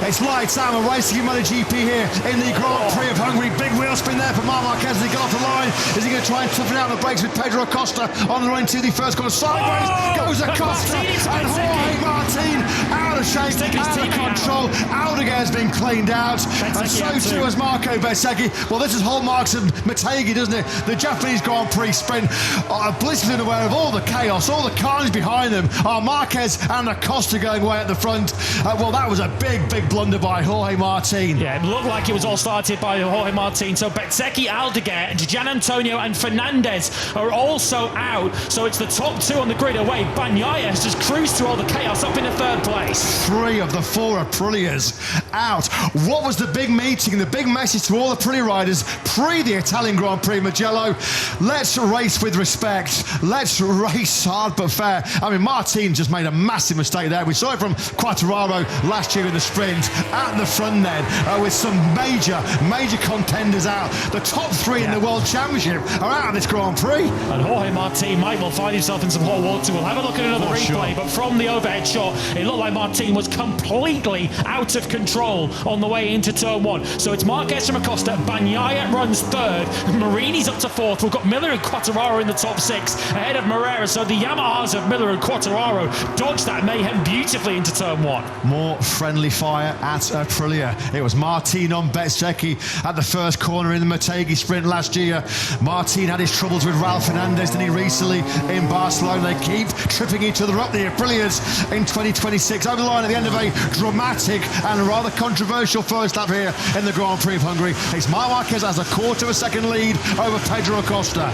It's lights out. We're racing in MotoGP here in the Grand Prix of Hungary. Big wheel spin there for Marquez as he got off the line. Is he going to try and toughen out the brakes with Pedro Acosta on the run into the first corner? Sideways goes Acosta, and Jorge Martin out of shape, out of control. Aldeguer's been cleaned out, and so too has Marco Bezzecchi. Well, this is hallmarks of Motegi, doesn't it? The Japanese Grand Prix sprint are blissfully unaware of all the chaos, all the carnage behind them. Are Marquez and Acosta going away at the front? Well, that was a big blunder by Jorge Martin. Yeah, it looked like it was all started by Jorge Martin. So Bezzecchi, Aldeguer, Gian Antonio and Fernandez are also out. So it's the top two on the grid away. Bagnaia has just cruised through all the chaos up into third place. 3 of the 4 Aprilias out. What was the big meeting, the big message to all the Aprilia riders pre the Italian Grand Prix, Mugello? Let's race with respect. Let's race hard but fair. I mean, Martin just made a massive mistake there. We saw it from Quartararo last year in the sprint at the front then, with some major contenders out. The top 3 in the World Championship are out of this Grand Prix. And Jorge Martin might well find himself in some hot water. We'll have a look at another replay, but from the overhead shot, it looked like Martin was completely out of control on the way into turn 1. So it's Marquez from Acosta, Bagnaia runs 3rd, Marini's up to 4th. We've got Miller and Quartararo in the top 6 ahead of Moreira. So the Yamahas of Miller and Quartararo dodged that mayhem beautifully into turn 1. More friendly fire at Aprilia. It was Martin on Bezzecchi at the first corner in the Motegi sprint last year. Martin had his troubles with Raul Fernandez, didn't he, recently in Barcelona? They keep tripping each other up, the Aprilias, in 2026. Over the line at the end of a dramatic and rather controversial first lap here in the Grand Prix of Hungary. It's Marquez has a quarter of a second lead over Pedro Acosta.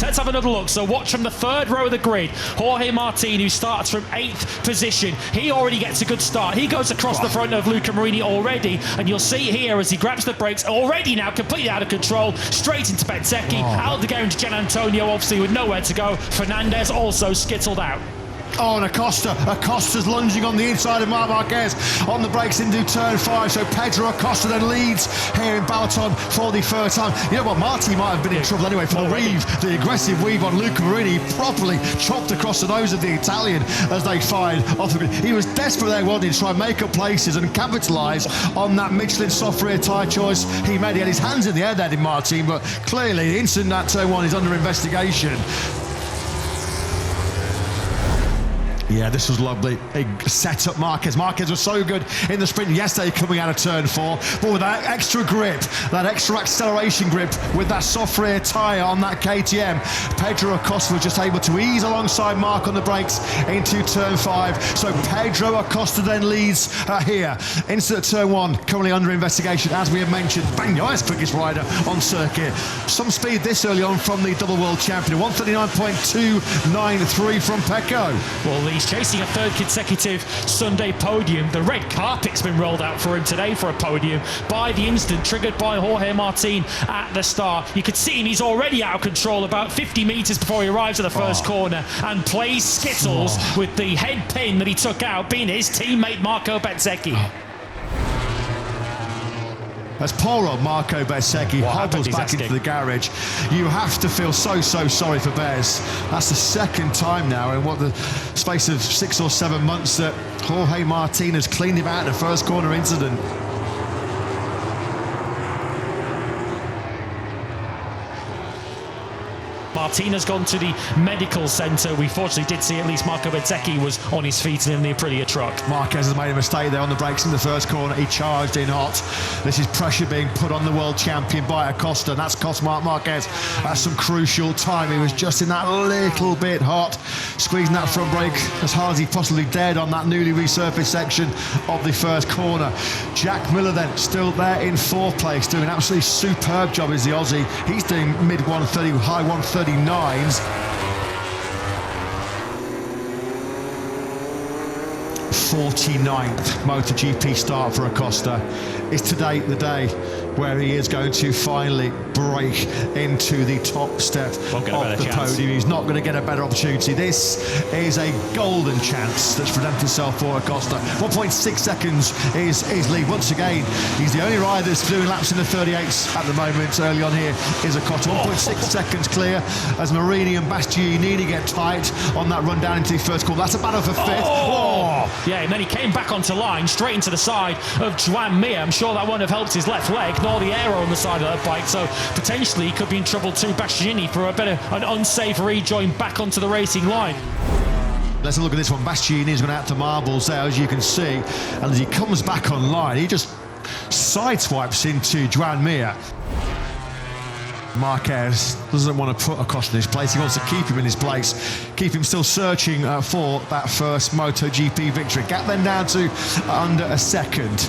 Let's have another look. So watch from the 3rd row of the grid. Jorge Martin, who starts from 8th position. He already gets a good start. He goes across the front of Luca Marini already. And you'll see here as he grabs the brakes, already now completely out of control, straight into Bezzecchi. Aldeguer and Gian Antonio obviously with nowhere to go. Fernandez also skittled out. Oh, and Acosta's lunging on the inside of Marquez on the brakes into turn 5. So Pedro Acosta then leads here in Balaton for the 3rd time. You know what, Martin might have been in trouble anyway for the weave, the aggressive weave on Luca Marini. Properly chopped across the nose of the Italian as they fired off the grid. He was desperate there, wasn't he, to try and make up places and capitalise on that Michelin soft rear tyre choice he made. He had his hands in the air there, did Martin, but clearly the incident at turn 1 is under investigation. Yeah, this was lovely. Big set up Marquez. Marquez was so good in the sprint yesterday coming out of turn 4. But with that extra grip, that extra acceleration grip with that soft rear tyre on that KTM, Pedro Acosta was just able to ease alongside Mark on the brakes into turn 5. So Pedro Acosta then leads here into turn 1, currently under investigation. As we have mentioned, Bagnaia's quickest rider on circuit. Some speed this early on from the double world champion. 139.293 from Pecco. Well, he's chasing a 3rd consecutive Sunday podium. The red carpet's been rolled out for him today for a podium by the incident triggered by Jorge Martin at the start. You could see him, he's already out of control about 50 metres before he arrives at the first corner and plays skittles with the head pin that he took out being his teammate Marco Bezzecchi. As poor old Marco Bezzecchi hobbles back into the garage, you have to feel so sorry for Bez. That's the 2nd time now in what the space of 6 or 7 months that Jorge Martin has cleaned him out in the first corner incident. Martin has gone to the medical centre. We fortunately did see at least Marco Bezzecchi was on his feet and in the Aprilia truck. Marquez has made a mistake there on the brakes in the first corner. He charged in hot. This is pressure being put on the world champion by Acosta, and that's cost Marquez some crucial time. He was just in that little bit hot, squeezing that front brake as hard as he possibly dared on that newly resurfaced section of the first corner. Jack Miller then still there in 4th place, doing an absolutely superb job as the Aussie. He's doing mid 130, high 139s. 49th MotoGP start for Acosta. Is today the day where he is going to finally break into the top step of the podium. He's not going to get a better opportunity. This is a golden chance that's presented itself for Acosta. 1.6 seconds is his lead. Once again, he's the only rider that's doing laps in the 38s at the moment. Early on here is Acosta. 1.6 seconds clear as Marini and Bastianini get tight on that run down into the first corner. That's a battle for fifth. Yeah, and then he came back onto line, straight into the side of Joan Mir. I'm sure that wouldn't have helped his left leg, nor the aero on the side of that bike, so potentially he could be in trouble too. Bastianini for an unsafe rejoin back onto the racing line. Let's look at this one. Bastianini's gone out to marbles there, as you can see, and as he comes back online, he just sideswipes into Joan Mir. Marquez doesn't want to put Acosta in his place. He wants to keep him in his place, keep him still searching for that first MotoGP victory. Gap then down to under a second.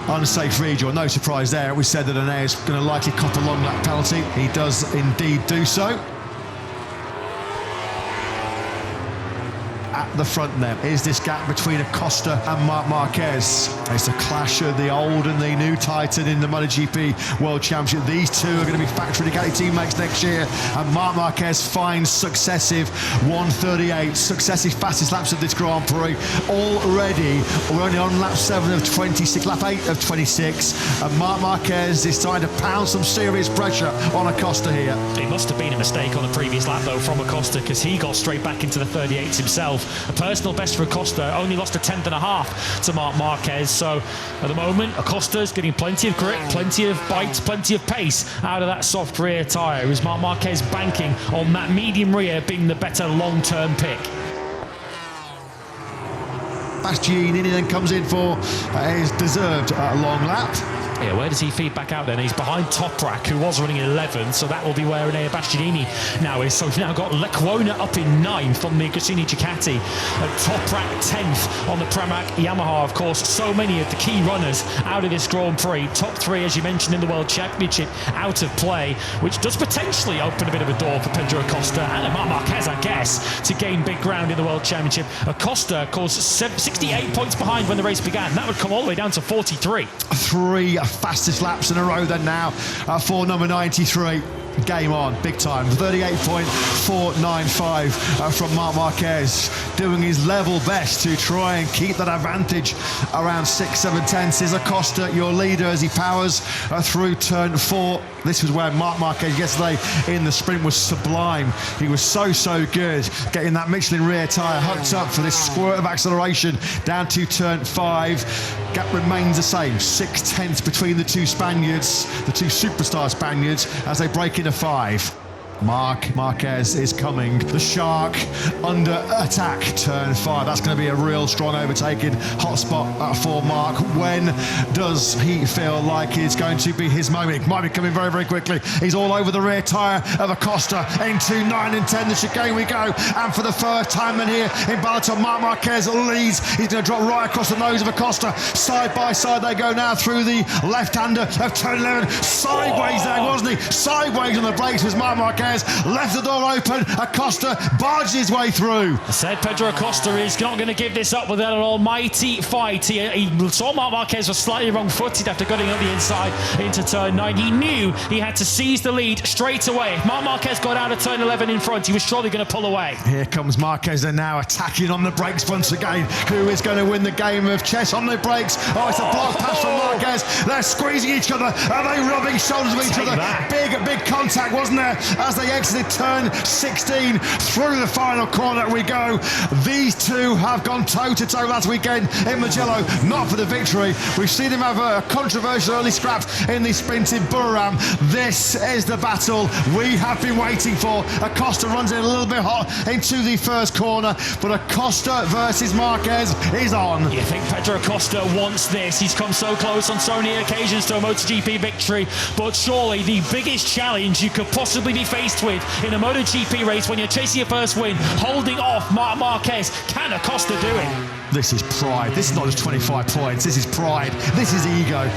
Unsafe rejoin, no surprise there. We said that Ane is going to likely cop a long lap penalty. He does indeed do so. At the front then is this gap between Acosta and Marc Marquez. It's a clash of the old and the new titan in the MotoGP World Championship. These two are going to be factory Ducati teammates next year, and Marc Marquez finds successive 1:38, successive fastest laps of this Grand Prix. Already, we're only on lap 7 of 26, lap 8 of 26, and Marc Marquez is starting to pound some serious pressure on Acosta here. It must have been a mistake on the previous lap though from Acosta, because he got straight back into the 38s himself. A personal best for Acosta, only lost a 10th.5 to Marc Marquez. So at the moment, Acosta's getting plenty of grip, plenty of bite, plenty of pace out of that soft rear tyre. Is Marc Marquez banking on that medium rear being the better long-term pick? Bastianini then comes in for his deserved long lap. Yeah, where does he feed back out then? He's behind Toprak, who was running 11, so that will be where Ane Bastianini now is. So we've now got Lecuona up in 9th on the Gresini Ducati, and Toprak 10th on the Pramac Yamaha. Of course, so many of the key runners out of this Grand Prix. Top 3, as you mentioned, in the World Championship out of play, which does potentially open a bit of a door for Pedro Acosta and Marc Marquez, I guess, to gain big ground in the World Championship. Acosta, of course, 68 points behind when the race began. That would come all the way down to 43. 3 fastest laps in a row then now for number 93. Game on, big time. 38.495 from Marc Marquez, doing his level best to try and keep that advantage around 6-7 tenths. Is Acosta your leader as he powers through turn 4. This was where Marc Marquez yesterday in the sprint was sublime. He was so good getting that Michelin rear tyre hooked up for this squirt of acceleration down to turn 5. Gap remains the same, 6 tenths between the two Spaniards, the two superstar Spaniards, as they break into 5. Marc Marquez is coming. The Shark under attack, turn 5. That's going to be a real strong overtaking hotspot for Marc. When does he feel like it's going to be his moment? It might be coming very quickly. He's all over the rear tyre of Acosta into 9 and 10. The chicane we go, and for the first time in here in Balaton, Marc Marquez leads. He's going to drop right across the nose of Acosta. Side by side they go now through the left-hander of turn 11. Sideways there, wasn't he? Sideways on the brakes was Marc Marquez. Left the door open. Acosta barges his way through. I said Pedro Acosta is not going to give this up without an almighty fight. He saw Marc Marquez was slightly wrong-footed after getting up the inside into turn 9. He knew he had to seize the lead straight away. If Marc Marquez got out of turn 11 in front, he was surely going to pull away. Here comes Marquez, and now attacking on the brakes once again. Who is going to win the game of chess on the brakes? Oh, it's a block pass from Marquez. They're squeezing each other. Are they rubbing shoulders with each other? Big contact, wasn't there? As they exited turn 16, through the final corner we go. These two have gone toe-to-toe last weekend in Mugello, not for the victory. We've seen them have a controversial early scrap in the sprint in Buriram. This is the battle we have been waiting for. Acosta runs in a little bit hot into the first corner, but Acosta versus Marquez is on. You think Pedro Acosta wants this? He's come so close on so many occasions to a MotoGP victory, but surely the biggest challenge you could possibly be faced with in a MotoGP race when you're chasing your first win, holding off Marc Marquez. Can Acosta do it? This is pride. This is not just 25 points. This is pride. This is ego.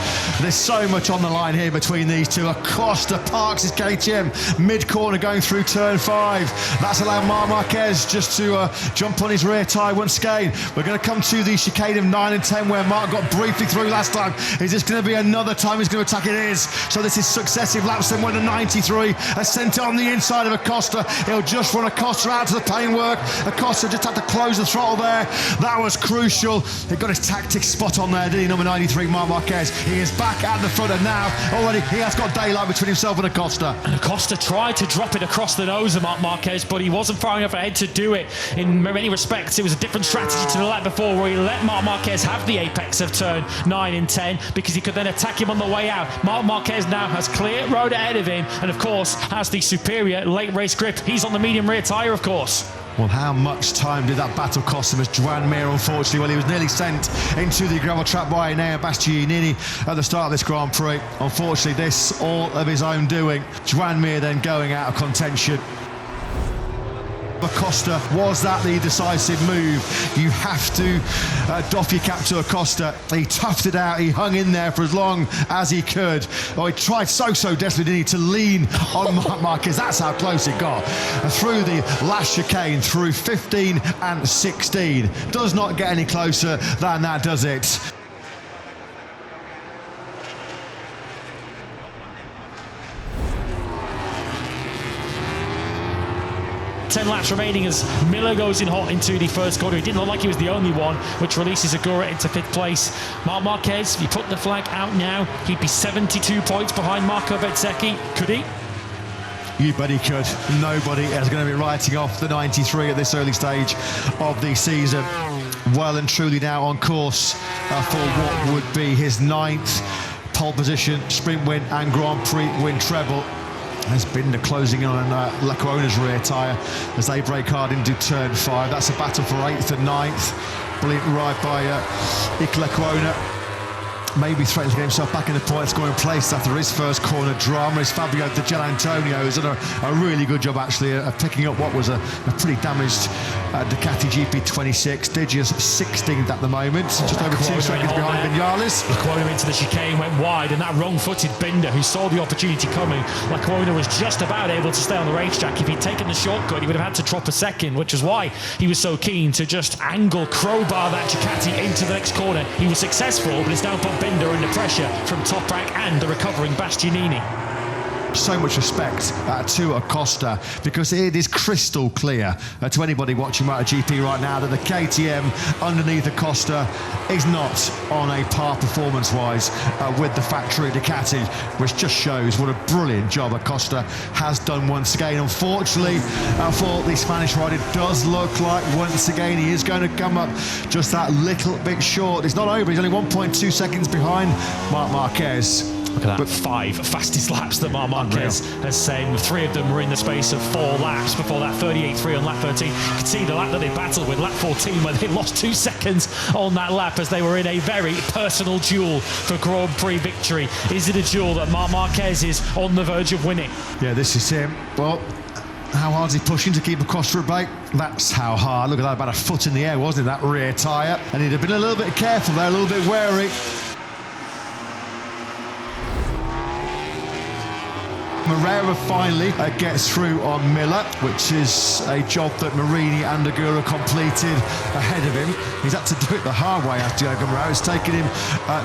There's so much on the line here between these two. Acosta parks his KTM mid-corner going through turn 5. That's allowed Marc Marquez just to jump on his rear tyre once again. We're going to come to the chicane of 9 and 10 where Marc got briefly through last time. Is this going to be another time he's going to attack? It is. So this is successive laps. Then when the 93 has sent it on the inside of Acosta, he'll just run Acosta out to the paintwork. Acosta just had to close the throttle there. That was crucial. He got his tactics spot on there, did he? Number 93, Marc Marquez. He is back at the front, and now already he has got daylight between himself and Acosta. And Acosta tried to drop it across the nose of Marc Marquez, but he wasn't far enough ahead to do it. In many respects, it was a different strategy to the lap before, where he let Marc Marquez have the apex of turn 9 and 10 because he could then attack him on the way out. Marc Marquez now has clear road ahead of him, and of course has the superior late race grip. He's on the medium rear tyre, of course. Well, how much time did that battle cost him as Joan Mir, unfortunately? Well, he was nearly sent into the gravel trap by Enea Bastianini at the start of this Grand Prix. Unfortunately, this all of his own doing. Joan Mir then going out of contention. Acosta, was that the decisive move? You have to doff your cap to Acosta. He toughed it out, he hung in there for as long as he could. Oh, he tried so desperately, didn't he, to lean on Marc Marquez. That's how close it got. Through the last chicane, through 15 and 16. Does not get any closer than that, does it? 10 laps remaining as Miller goes in hot into the first corner. He didn't look like he was the only one, which releases Agura into 5th place. Marc Marquez, if he put the flag out now, he'd be 72 points behind Marco Bezzecchi. Could he? You bet he could. Nobody is going to be writing off the 93 at this early stage of the season. Well and truly now on course for what would be his 9th pole position, sprint win and Grand Prix win treble. Has been the closing in on Lecuona's rear tyre as they break hard into turn 5. That's a battle for 8th and 9th. Brilliant ride by Lecuona. Maybe threatens to get himself back in the point scoring place after his first corner drama. Is Fabio Di Gianantonio, who's done a really good job actually of picking up what was a pretty damaged Ducati GP26. Digi's 16th at the moment, just over 2 seconds behind Vinales. Lecuona into the chicane, went wide, and that wrong-footed Binder, who saw the opportunity coming, Lecuona was just about able to stay on the racetrack. If he'd taken the shortcut, he would have had to drop a second, which is why he was so keen to just angle, crowbar that Ducati into the next corner. He was successful, but it's now put Binder under pressure from Toprak and the recovering Bastianini. So much respect to Acosta, because it is crystal clear to anybody watching MotoGP right now that the KTM underneath Acosta is not on a par performance-wise with the factory Ducati, which just shows what a brilliant job Acosta has done once again. Unfortunately for the Spanish rider, it does look like once again he is going to come up just that little bit short. It's not over, he's only 1.2 seconds behind Marc Marquez. Look at that, 5 fastest laps that Marc Marquez has seen. 3 of them were in the space of 4 laps before that 38.3 on lap 13. You can see the lap that they battled with, lap 14, where they lost 2 seconds on that lap as they were in a very personal duel for Grand Prix victory. Is it a duel that Marc Marquez is on the verge of winning? Yeah, this is him. Well, how hard is he pushing to keep Acosta at bay? That's how hard. Look at that, about a foot in the air, wasn't it, that rear tyre? And he'd have been a little bit careful there, a little bit wary. Moreira finally gets through on Miller, which is a job that Marini and Agura completed ahead of him. He's had to do it the hard way after Diogo Moreira. It's taken him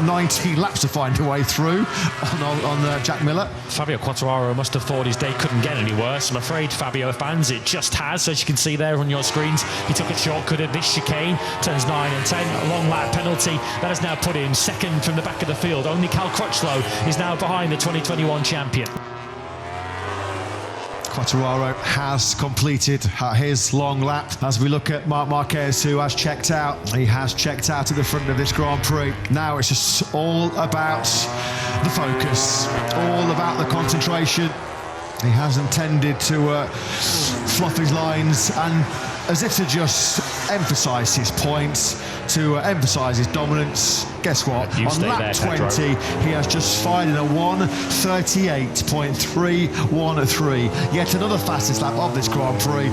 19 laps to find a way through on Jack Miller. Fabio Quartararo must have thought his day couldn't get any worse. I'm afraid, Fabio fans, it just has, as you can see there on your screens. He took a shortcut at this chicane, turns 9 and 10, a long lap penalty. That has now put him second from the back of the field. Only Cal Crutchlow is now behind the 2021 champion. Quartararo has completed his long lap as we look at Marc Marquez, who has checked out. He has checked out at the front of this Grand Prix. Now it's just all about the focus, all about the concentration. He has intended to fluff his lines and as if to just emphasise his points, to emphasise his dominance. Guess what? On lap 20, he has just fired in a 1:38.313. Yet another fastest lap of this Grand Prix.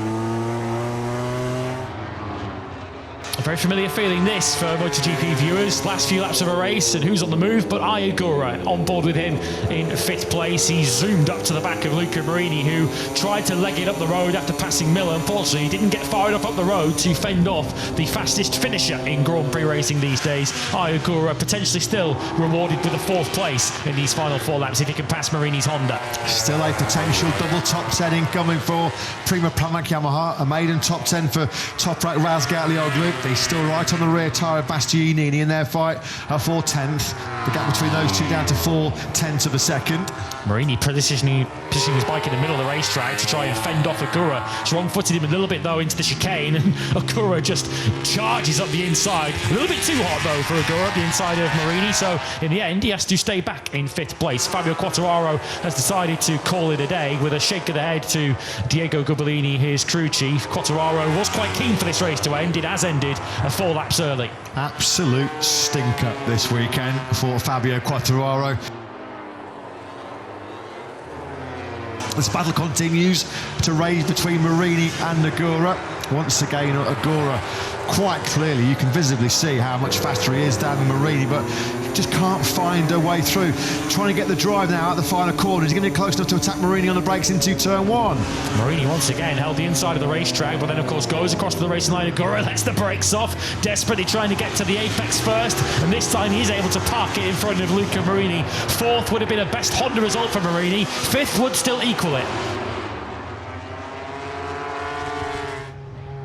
A very familiar feeling this for MotoGP viewers. Last few laps of a race and who's on the move but Ayagura on board with him in 5th place. He zoomed up to the back of Luca Marini, who tried to leg it up the road after passing Miller. Unfortunately, he didn't get far enough up the road to fend off the fastest finisher in Grand Prix racing these days. Ayagura potentially still rewarded with a 4th place in these final 4 laps if he can pass Marini's Honda. Still a potential double top 10 incoming for Prima Pramac Yamaha. A maiden top 10 for Toprak Razgatlioglu. He's still right on the rear tyre of Bastianini in their fight for 10th. The gap between those two down to 4/10 of a second. Marini positioning his bike in the middle of the racetrack to try and fend off Agura. He's wrong-footed him a little bit though into the chicane, and Agura just charges up the inside. A little bit too hot though for Agura up the inside of Marini, so in the end he has to stay back in 5th place. Fabio Quartararo has decided to call it a day with a shake of the head to Diego Gubellini, his crew chief. Quartararo was quite keen for this race to end. It has ended 4 laps early. Absolute stinker this weekend for Fabio Quartararo. This battle continues to rage between Marini and Agura. Once again, Agura, quite clearly, you can visibly see how much faster he is down than Marini, but just can't find a way through. Trying to get the drive now at the final corner. He's going to get close enough to attack Marini on the brakes into turn 1. Marini once again held the inside of the racetrack, but then of course goes across to the racing line. Agura lets the brakes off, desperately trying to get to the apex first, and this time he's able to park it in front of Luca Marini. 4th would have been a best Honda result for Marini. 5th would still equal it.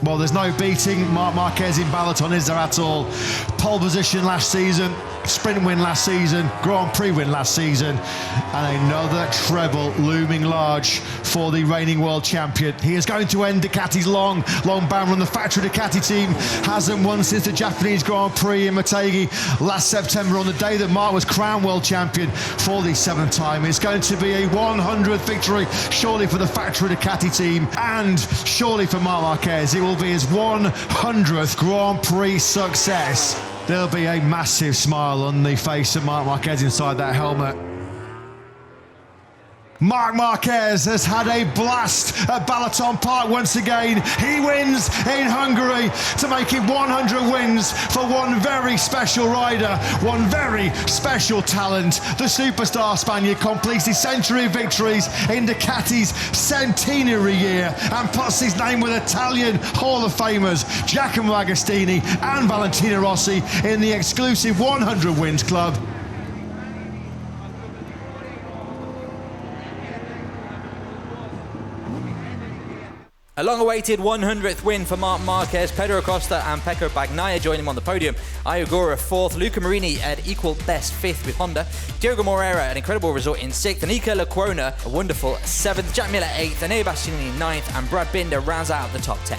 Well, there's no beating Marc Marquez in Balaton, is there at all? Pole position last season, sprint win last season, Grand Prix win last season, and another treble looming large for the reigning world champion. He is going to end Ducati's long ban run. The factory Ducati team hasn't won since the Japanese Grand Prix in Motegi last September, on the day that Marc was crowned world champion for the 7th time. It's going to be a 100th victory, surely for the factory Ducati team, and surely for Marc Marquez. It will be his 100th Grand Prix success. There'll be a massive smile on the face of Marc Marquez inside that helmet. Marc Marquez has had a blast at Balaton Park once again. He wins in Hungary to make it 100 wins for one very special rider, one very special talent. The superstar Spaniard completes his century of victories in Ducati's centenary year and puts his name with Italian Hall of Famers Giacomo Agostini and Valentino Rossi in the exclusive 100 wins club. A long-awaited 100th win for Marc Marquez, Pedro Acosta and Pecco Bagnaia join him on the podium. Ayagura 4th, Luca Marini at equal best 5th with Honda, Diogo Moreira an incredible result in 6th, Anika Lecuona a wonderful 7th, Jack Miller 8th, Ane Bastianini 9th, and Brad Binder rounds out the top 10.